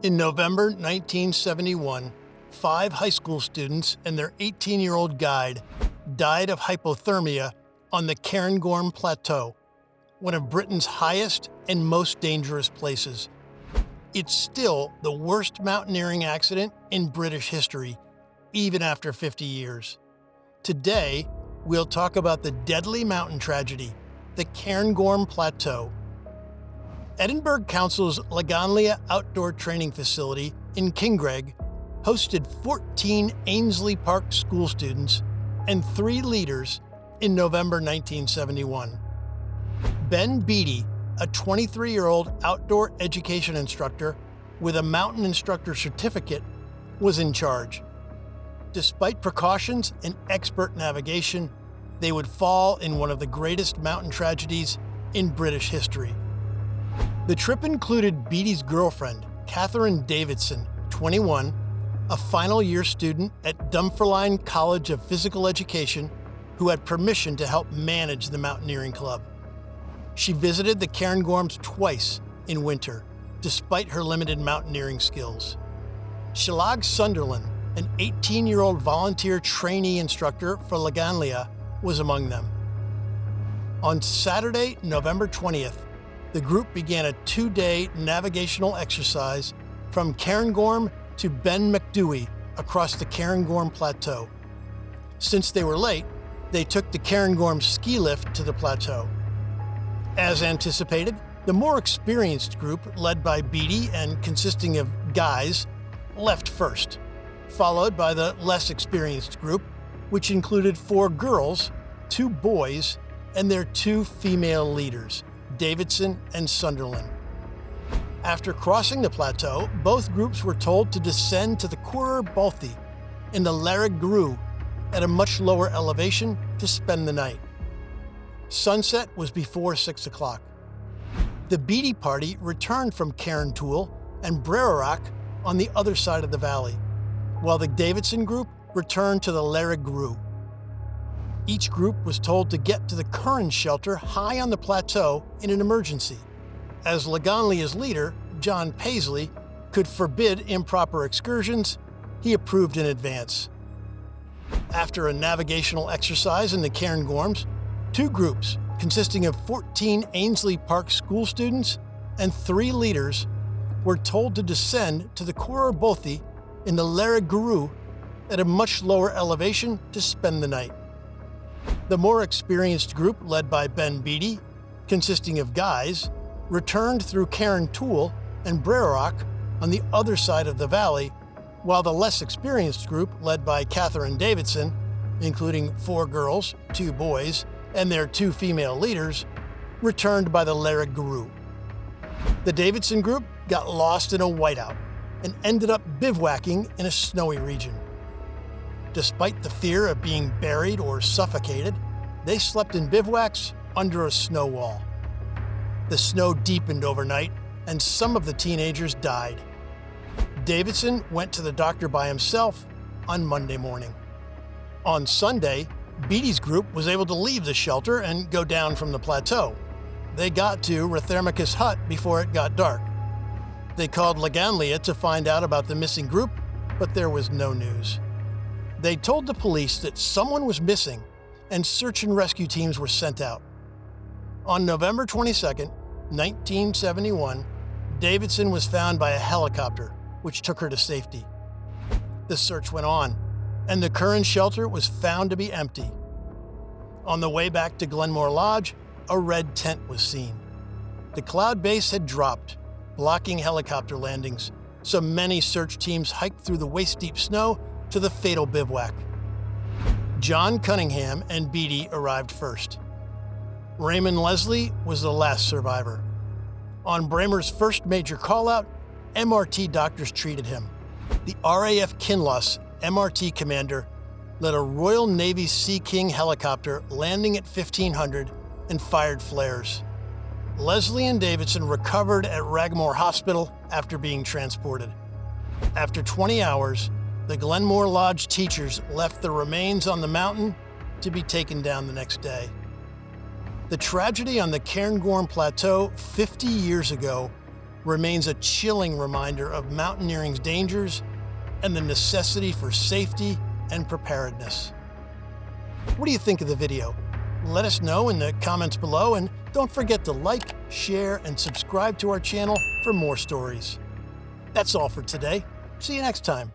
In November 1971, 5 high school students and their 18-year-old guide died of hypothermia on the Cairngorm Plateau, one of Britain's highest and most dangerous places. It's still the worst mountaineering accident in British history, even after 50 years. Today, we'll talk about the deadly mountain tragedy, the Cairngorm Plateau. Edinburgh Council's Laganlia Outdoor Training Facility in Kingreg hosted 14 Ainslie Park school students and 3 leaders in November 1971. Ben Beattie, a 23-year-old outdoor education instructor with a mountain instructor certificate, was in charge. Despite precautions and expert navigation, they would fall in one of the greatest mountain tragedies in British history. The trip included Beattie's girlfriend, Catherine Davidson, 21, a final year student at Dunfermline College of Physical Education, who had permission to help manage the mountaineering club. She visited the Cairngorms twice in winter, despite her limited mountaineering skills. SHELAGH Sunderland, an 18-year-old volunteer trainee instructor for Laganlia, was among them. On Saturday, November 20th, the group began a 2-day navigational exercise from Cairngorm to Ben Macdui across the Cairngorm Plateau. Since they were late, they took the Cairngorm ski lift to the plateau. As anticipated, the more experienced group, led by Beattie and consisting of guys, left first, followed by the less experienced group, which included 4 girls, 2 boys, and their 2 female leaders, Davidson and Sunderland. After crossing the plateau, both groups were told to descend to the Cuair Bolthy in the Lerrig Gru at a much lower elevation to spend the night. Sunset was before 6 o'clock. The Beattie party returned from Cairntoul and Brearach on the other side of the valley, while the Davidson group returned to the Lerrig Gru. Each group was told to get to the Curran shelter high on the plateau in an emergency, as Laganlia's leader, John Paisley, could forbid improper excursions. He approved in advance. After a navigational exercise in the Cairngorms, 2 groups consisting of 14 Ainslie Park school students and 3 leaders were told to descend to the Cuair Bolthy in the Lerrig Gru at a much lower elevation to spend the night. The more experienced group, led by Ben Beattie, consisting of guys, returned through Cairntoul and Brearach on the other side of the valley, while the less experienced group, led by Catherine Davidson, including 4 girls, 2 boys, and their 2 female leaders, returned by the Lerrig Gru. The Davidson group got lost in a whiteout and ended up bivouacking in a snowy region. Despite the fear of being buried or suffocated, they slept in bivouacs under a snow wall. The snow deepened overnight, and some of the teenagers died. Davidson went to the doctor by himself on Monday morning. On Sunday, Beattie's group was able to leave the shelter and go down from the plateau. They got to Rathermachus Hut before it got dark. They called Laganlia to find out about the missing group, but there was no news. They told the police that someone was missing, and search and rescue teams were sent out. On November 22, 1971, Davidson was found by a helicopter, which took her to safety. The search went on, and the Curran shelter was found to be empty. On the way back to Glenmore Lodge, a red tent was seen. The cloud base had dropped, blocking helicopter landings, so many search teams hiked through the waist-deep snow to the fatal bivouac. John Cunningham and Beattie arrived first. Raymond Leslie was the last survivor. On Bramer's first major call-out, MRT doctors treated him. The RAF Kinloss MRT commander led a Royal Navy Sea King helicopter landing at 1500 and fired flares. Leslie and Davidson recovered at Ragmore Hospital after being transported. After 20 hours, the Glenmore Lodge teachers left the remains on the mountain to be taken down the next day. The tragedy on the Cairngorm Plateau 50 years ago remains a chilling reminder of mountaineering's dangers and the necessity for safety and preparedness. What do you think of the video? Let us know in the comments below, and don't forget to like, share, and subscribe to our channel for more stories. That's all for today. See you next time.